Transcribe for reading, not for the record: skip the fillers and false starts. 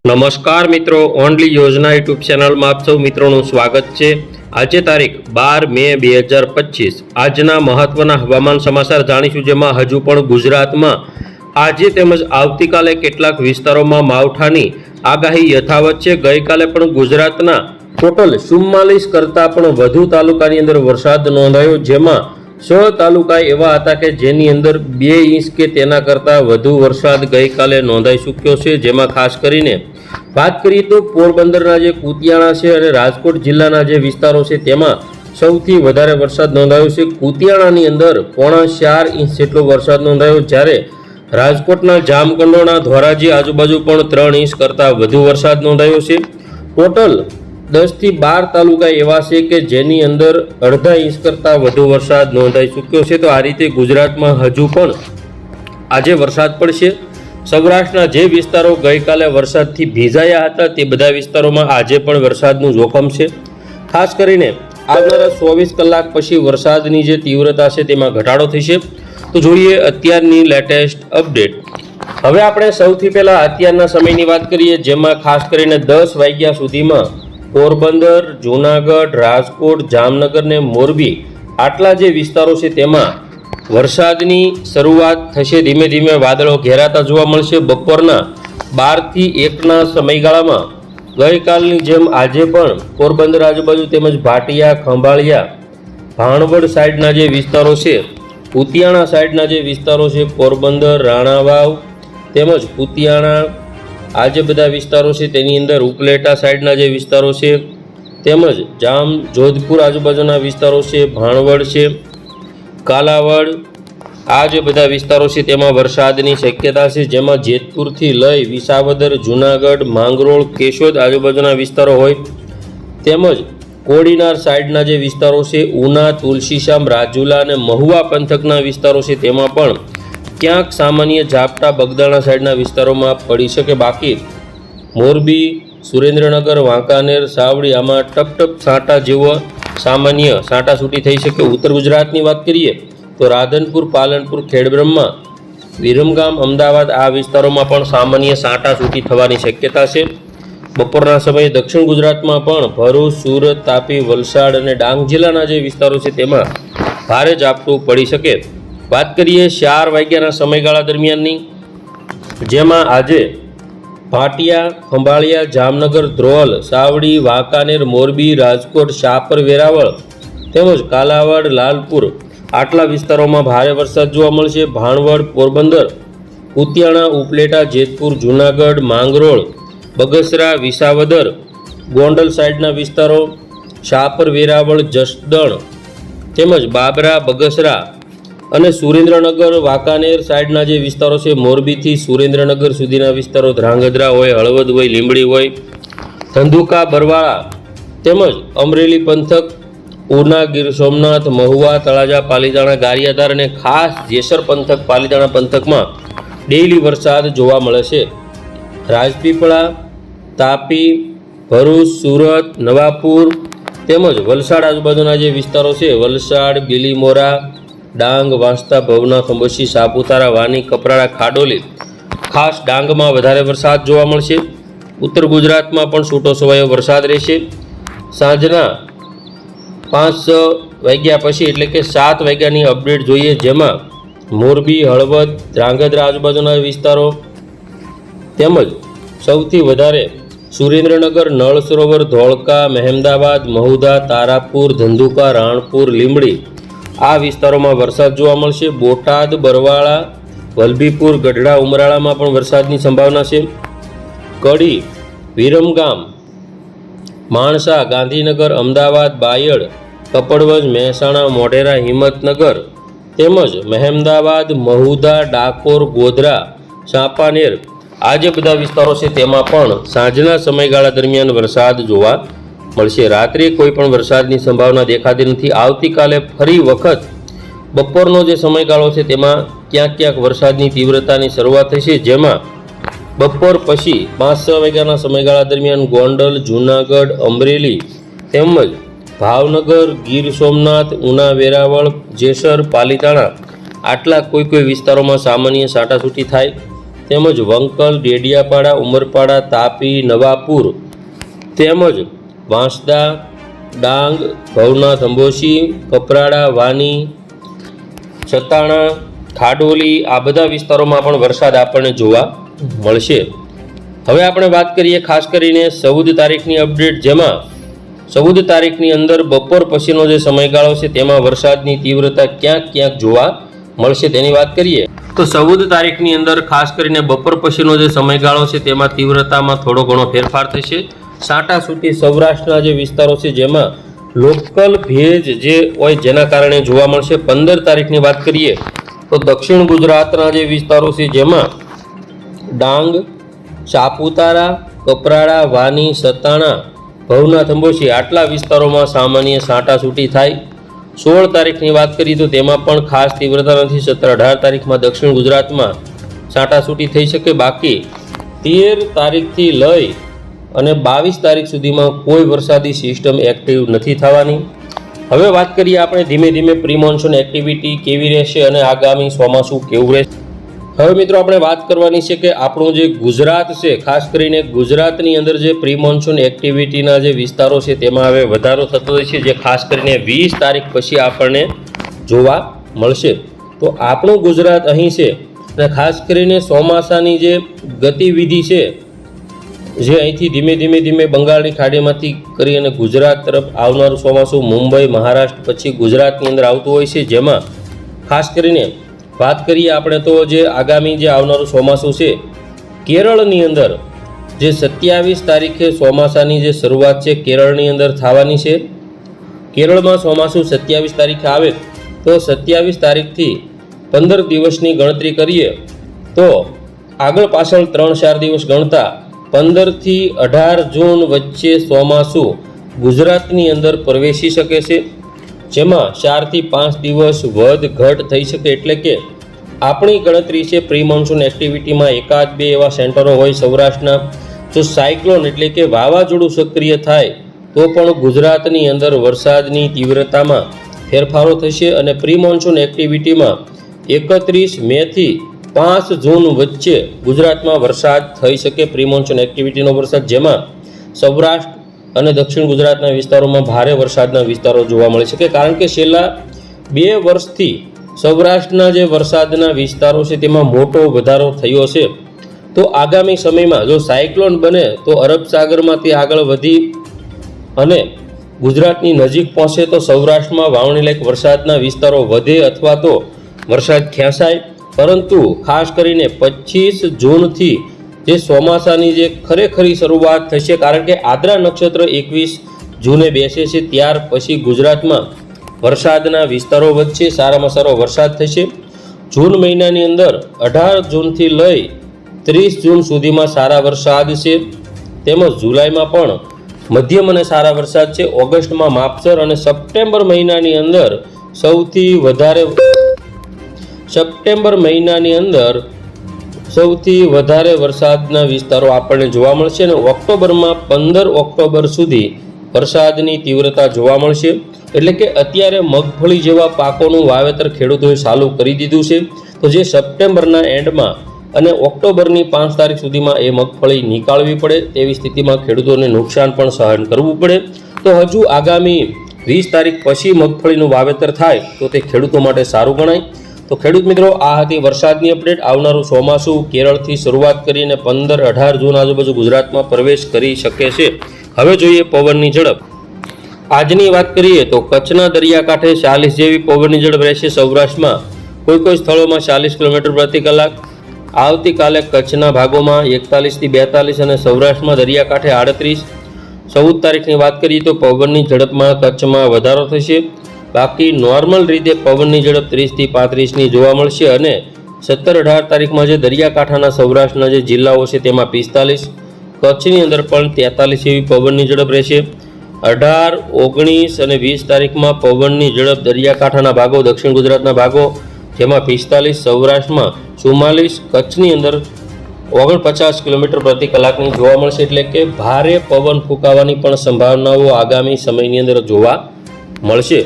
નમસ્કાર મિત્રો, ઓનલી યોજના યુટ્યુબ ચેનલમાં આપ સૌ મિત્રોનું સ્વાગત છે। આજે તારીખ 12 મે 2025 આજના મહત્વના હવામાન સમાચાર જાણીશું, જેમાં હજુ પણ ગુજરાતમાં આજે તેમજ આવતીકાલે કેટલાક વિસ્તારોમાં માવઠાની આગાહી યથાવત છે। ગઈકાલે પણ ગુજરાતના ટોટલ 44 કરતાં પણ વધુ તાલુકાની અંદર વરસાદ નોંધાયો, જેમાં 6 તાલુકા એવા હતા કે જેની અંદર 2 ઇંચ કે તેના કરતાં વધુ વરસાદ ગઈકાલે નોંધાઈ ચૂક્યો છે। જેમાં ખાસ કરીને વાત કરીએ તો પોરબંદરના જે કુતિયાણા છે અને રાજકોટ જિલ્લાના જે વિસ્તારો છે તેમાં સૌથી વધારે વરસાદ નોંધાયો છે। કુતિયાણાની અંદર 4.5 ઇંચ જેટલો વરસાદ નોંધાયો, જ્યારે રાજકોટના જામકંડોરણા ધોરાજી આજુબાજુ પણ 3 ઇંચ કરતાં વધુ વરસાદ નોંધાયો છે। ટોટલ 10 થી 12 તાલુકા એવા છે કે જેની અંદર અડધા ઇંચ કરતાં વધુ વરસાદ નોંધાઈ ચૂક્યો છે। તો આ રીતે ગુજરાતમાં હજુ પણ આજે વરસાદ પડશે। સૌરાષ્ટ્રના જે વિસ્તારો ગઈકાલે વરસાદથી ભીજાયા હતા તે બધા વિસ્તારોમાં આજે પણ વરસાદનું જોખમ છે। ખાસ કરીને આવનારા 24 કલાક પછી વરસાદની જે તીવ્રતા છે તેમાં ઘટાડો થશે। તો જોઈએ અત્યારની લેટેસ્ટ અપડેટ। હવે આપણે સૌથી પહેલાં અત્યારના સમયની વાત કરીએ, જેમાં ખાસ કરીને 10 વાગ્યા સુધીમાં પોરબંદર, જૂનાગઢ, રાજકોટ, જામનગર ને મોરબી આટલા જે વિસ્તારો છે તેમાં વરસાદની શરૂઆત થશે। ધીમે ધીમે વાદળો ઘેરાતા જોવા મળશે। બપોરના 12 થી 1ના સમયગાળામાં ગઈકાલની જેમ આજે પણ પોરબંદર આજુબાજુ તેમજ ભાટિયા, ખંભાળિયા, ભાણવડ સાઈડના જે વિસ્તારો છે, કુતિયાણા સાઈડના જે વિસ્તારો છે, પોરબંદર, રાણાવાવ તેમજ કુતિયાણા આ જે બધા વિસ્તારો છે તેની અંદર ઉપલેટા સાઈડના જે વિસ્તારો છે, તેમજ જામ જોધપુર આજુબાજુના વિસ્તારો છે, ભાણવડ છે, કાલાવડ આ જે બધા વિસ્તારો છે તેમાં વરસાદની શક્યતા છે। જેમાં જેતપુરથી લઈ વિસાવદર, જૂનાગઢ, માંગરોળ, કેશોદ આજુબાજુના વિસ્તારો હોય, તેમજ કોડીનાર સાઈડના જે વિસ્તારો છે, ઉના, તુલસીશામ, રાજુલા અને મહુવા પંથકના વિસ્તારો છે તેમાં પણ ક્યાંક સામાન્ય ઝાપટા બગદાણા સાઈડના વિસ્તારોમાં પડી શકે। બાકી મોરબી, સુરેન્દ્રનગર, વાંકાનેર, સાવડી આમાં ટપ ટપ છાંટા જેવો સામાન્ય છાંટાછૂટી થઈ શકે। ઉત્તર ગુજરાતની વાત કરીએ તો રાધનપુર, પાલનપુર, ખેડબ્રહ્મા, વિરમગામ, અમદાવાદ આ વિસ્તારોમાં પણ સામાન્ય છાંટાછૂટી થવાની શક્યતા છે। બપોરના સમયે દક્ષિણ ગુજરાતમાં પણ ભરૂચ, સુરત, તાપી, વલસાડ અને ડાંગ જિલ્લાના જે વિસ્તારો છે તેમાં ભારે ઝાપટું પડી શકે। વાત કરીએ 4 વાગ્યાના સમયગાળા દરમિયાનની, જેમાં આજે ભાટિયા, ખંભાળિયા, જામનગર, ધ્રોલ, સાવડી, વાંકાનેર, મોરબી, રાજકોટ, શાપર, વેરાવળ તેમજ કાલાવડ, લાલપુર આટલા વિસ્તારોમાં ભારે વરસાદ જોવા મળશે। ભાણવડ, પોરબંદર, કુતિયાણા, ઉપલેટા, જેતપુર, જૂનાગઢ, માંગરોળ, બગસરા, વિસાવદર, ગોંડલ સાઈડના વિસ્તારો, શાપર, વેરાવળ, જસદણ તેમજ બાબરા, બગસરા અને સુરેન્દ્રનગર, વાંકાનેર સાઈડના જે વિસ્તારો છે, મોરબીથી સુરેન્દ્રનગર સુધીના વિસ્તારો, ધ્રાંગધ્રા હોય, હળવદ હોય, લીંબડી હોય, ધંધુકા, બરવાળા તેમજ અમરેલી પંથક, ઉના, ગીર સોમનાથ, મહુવા, તળાજા, પાલીતાણા, ગારિયાધાર અને ખાસ જેસર પંથક, પાલીતાણા પંથકમાં ડેઇલી વરસાદ જોવા મળે છે। રાજપીપળા, તાપી, ભરૂચ, સુરત, નવાપુર તેમજ વલસાડ આજુબાજુના જે વિસ્તારો છે, વલસાડ, બિલીમોરા, ડાંગ, વાંસદા, ભવના, ખંભોશી, સાપુતારા, વાની, કપરાડા, ખાડોલી ખાસ ડાંગમાં વધારે વરસાદ જોવા મળશે। ઉત્તર ગુજરાતમાં પણ છૂટો છવાયો વરસાદ રહેશે। સાંજના 5 વાગ્યા પછી એટલે કે 7 વાગ્યાની અપડેટ જોઈએ, જેમાં મોરબી, હળવદ, ધ્રાંગધ્રા આજુબાજુના વિસ્તારો તેમજ સૌથી વધારે સુરેન્દ્રનગર, નળ સરોવર, ધોળકા, મહેમદાવાદ, મહુધા, તારાપુર, ધંધુકા, રાણપુર, લીંબડી આ વિસ્તારોમાં વરસાદ જોવા મળશે। બોટાદ, બરવાળા, વલભીપુર, ગઢડા, ઉમરાળામાં પણ વરસાદની સંભાવના છે। કડી, વિરમગામ, માણસા, ગાંધીનગર, અમદાવાદ, બાયડ, કપડવંજ, મહેસાણા, મોઢેરા, હિંમતનગર તેમજ મહેમદાવાદ, મહુધા, ડાકોર, ગોધરા, ચાંપાનેર આ જે બધા વિસ્તારો છે તેમાં પણ સાંજના સમયગાળા દરમિયાન વરસાદ જોવા મળશે। રાત્રે કોઈ પણ વરસાદની સંભાવના દેખાતી નથી। આવતીકાલે ફરી વખત બપોરનો જે સમયગાળો છે તેમાં ક્યાંક ક્યાંક વરસાદની તીવ્રતાની શરૂઆત થશે, જેમાં બપોર પછી 5-6 વાગ્યાના સમયગાળા દરમિયાન ગોંડલ, જૂનાગઢ, અમરેલી તેમજ ભાવનગર, ગીર સોમનાથ, ઉના, વેરાવળ, જેસર, પાલીતાણા આટલા કોઈ વિસ્તારોમાં સામાન્ય છાંટાછૂટી થાય। તેમજ વંકલ, ડેડિયાપાડા, ઉમરપાડા, તાપી, નવાપુર તેમજ વાંસદા, ડાંગ, ભવનાથ, અંબોશી, કપરાડા, વાની, સતાણા, ખાડોલી આ બધા વિસ્તારોમાં પણ વરસાદ આપણને જોવા મળશે. હવે આપણે વાત કરીએ ખાસ કરીને 14 તારીખની અપડેટ, જેમાં 14 તારીખની અંદર બપોર પછીનો જે સમયગાળો છે તેમાં વરસાદની તીવ્રતા ક્યાંક ક્યાંક જોવા મળશે તેની વાત કરીએ તો 14 તારીખની અંદર ખાસ કરીને બપોર પછીનો જે સમયગાળો છે તેમાં તીવ્રતામાં થોડો ઘણો ફેરફાર થશે. છાંટાછૂટી સૌરાષ્ટ્રના જે વિસ્તારો છે જેમાં લોકલ ભેજ જે હોય જેના કારણે જોવા મળશે. 15 તારીખની વાત કરીએ તો દક્ષિણ ગુજરાતના જે વિસ્તારો છે જેમાં ડાંગ, સાપુતારા, કપરાડા, વાની, સતાણા, ભવનાથ, અંબોશી આટલા વિસ્તારોમાં સામાન્ય છાંટાછૂટી થાય. 16 તારીખની વાત કરીએ તો તેમાં પણ ખાસ તીવ્રતા નથી. 17-18 તારીખમાં દક્ષિણ ગુજરાતમાં છાંટાછૂટી થઈ શકે. બાકી 13 તારીખથી લઈ અને 22 તારીખ સુધીમાં કોઈ વરસાદી સિસ્ટમ એક્ટિવ નથી થવાની. હવે વાત કરીએ આપણે ધીમે ધીમે પ્રી મોન્સૂન એક્ટિવિટી કેવી રહેશે અને આગામી ચોમાસું કેવું રહેશે. હવે મિત્રો આપણે વાત કરવાની છે કે આપણું જે ગુજરાત છે, ખાસ કરીને ગુજરાતની અંદર જે પ્રી મોન્સૂન એક્ટિવિટીના જે વિસ્તારો છે તેમાં હવે વધારો થતો હોય છે, જે ખાસ કરીને 20 તારીખ પછી આપણને જોવા મળશે. તો આપણું ગુજરાત અહીં છે અને ખાસ કરીને ચોમાસાની જે ગતિવિધિ છે જે અહીંથી ધીમે ધીમે બંગાળની ખાડીમાંથી કરી અને ગુજરાત તરફ આવનારું ચોમાસું મુંબઈ, મહારાષ્ટ્ર પછી ગુજરાતની અંદર આવતું હોય છે. જેમાં ખાસ કરીને વાત કરીએ આપણે તો જે આગામી જે આવનારું ચોમાસું છે કેરળની અંદર જે 27 તારીખે ચોમાસાની જે શરૂઆત છે કેરળની અંદર થવાની છે. કેરળમાં ચોમાસું 27 તારીખે આવે તો 27 તારીખથી 15 દિવસની ગણતરી કરીએ તો આગળ પાછળ 3-4 દિવસ ગણતા 15 થી 18 જૂન વચ્ચે ચોમાસું ગુજરાતની અંદર પ્રવેશી શકે છે, જેમાં 4 થી 5 દિવસ વધ ઘટ થઈ શકે. એટલે કે આપણી ગણતરી છે પ્રી મોન્સૂન એક્ટિવિટીમાં 1-2 એવા સેન્ટરો હોય સૌરાષ્ટ્રના. જો સાયક્લોન એટલે કે વાવાઝોડું સક્રિય થાય તો પણ ગુજરાતની અંદર વરસાદની તીવ્રતામાં ફેરફારો થશે અને પ્રી મોન્સૂન એક્ટિવિટીમાં 31 મે થી 5 જૂન વચ્ચે ગુજરાતમાં વરસાદ થઈ શકે. પ્રી મોન્સૂન એક્ટિવિટીનો વરસાદ જેમાં સૌરાષ્ટ્ર અને દક્ષિણ ગુજરાતના વિસ્તારોમાં ભારે વરસાદના વિસ્તારો જોવા મળી શકે. કારણ કે છેલ્લા 2 વર્ષથી સૌરાષ્ટ્રના જે વરસાદના વિસ્તારો છે તેમાં મોટો વધારો થયો છે. તો આગામી સમયમાં જો સાયક્લોન બને તો અરબ સાગરમાંથી આગળ વધી અને ગુજરાતની નજીક પહોંચે તો સૌરાષ્ટ્રમાં વાવણીલાયક વરસાદના વિસ્તારો વધે અથવા તો વરસાદ ખેંચાય. પરંતુ ખાસ કરીને 25 જૂનથી જે ચોમાસાની જે ખરેખરી શરૂઆત થશે, કારણ કે આદ્રા નક્ષત્ર 21 જૂને બેસે છે, ત્યાર પછી ગુજરાતમાં વરસાદના વિસ્તારો વચ્ચે સારામાં સારો વરસાદ થશે. જૂન મહિનાની અંદર 18 જૂનથી લઈ 30 જૂન સુધીમાં સારા વરસાદ છે, તેમજ જુલાઈમાં પણ મધ્યમ અને સારા વરસાદ છે. ઓગસ્ટમાં માપસર અને સપ્ટેમ્બર મહિનાની અંદર સૌથી વધારે વરસાદના વિસ્તારો આપણને જોવા મળશે અને ઓક્ટોબરમાં 15 ઓક્ટોબર સુધી વરસાદની તીવ્રતા જોવા મળશે. એટલે કે અત્યારે મગફળી જેવા પાકોનું વાવેતર ખેડૂતોએ ચાલુ કરી દીધું છે. તો જે સપ્ટેમ્બરના એન્ડમાં અને ઓક્ટોબરની 5 તારીખ સુધીમાં એ મગફળી નીકાળવી પડે તેવી સ્થિતિમાં ખેડૂતોને નુકસાન પણ સહન કરવું પડે. તો હજુ આગામી 20 તારીખ પછી મગફળીનું વાવેતર થાય તો તે ખેડૂતો માટે સારું ગણાય. તો ખેડૂત મિત્રો, આ હતી વરસાદની અપડેટ. આવનારું ચોમાસું કેરળથી શરૂઆત કરીને 15-18 જૂન આજુબાજુ ગુજરાતમાં પ્રવેશ કરી શકે છે. હવે જોઈએ પવનની ઝડપ. આજની વાત કરીએ તો કચ્છના દરિયાકાંઠે 40 જેવી પવનની ઝડપ રહેશે. સૌરાષ્ટ્રમાં કોઈ સ્થળોમાં 40 કિલોમીટર પ્રતિ કલાક. આવતીકાલે કચ્છના ભાગોમાં 41 થી 42 અને સૌરાષ્ટ્રમાં દરિયાકાંઠે 38. 14 તારીખની વાત કરીએ તો પવનની ઝડપમાં કચ્છમાં વધારો થશે. બાકી નોર્મલ રીતે પવનની ઝડપ 30 થી 35ની જોવા મળશે અને 17-18 તારીખમાં જે દરિયાકાંઠાના સૌરાષ્ટ્રના જે જિલ્લાઓ છે તેમાં 45, કચ્છની અંદર પણ 43 જેવી પવનની ઝડપ રહેશે. 18, 19 અને 20 તારીખમાં પવનની ઝડપ દરિયાકાંઠાના ભાગો, દક્ષિણ ગુજરાતના ભાગો જેમાં 45, સૌરાષ્ટ્રમાં 44, કચ્છની અંદર 49 કિલોમીટર પ્રતિ કલાકની જોવા મળશે. એટલે કે ભારે પવન ફૂંકાવાની પણ સંભાવનાઓ આગામી સમયની અંદર જોવા મળશે.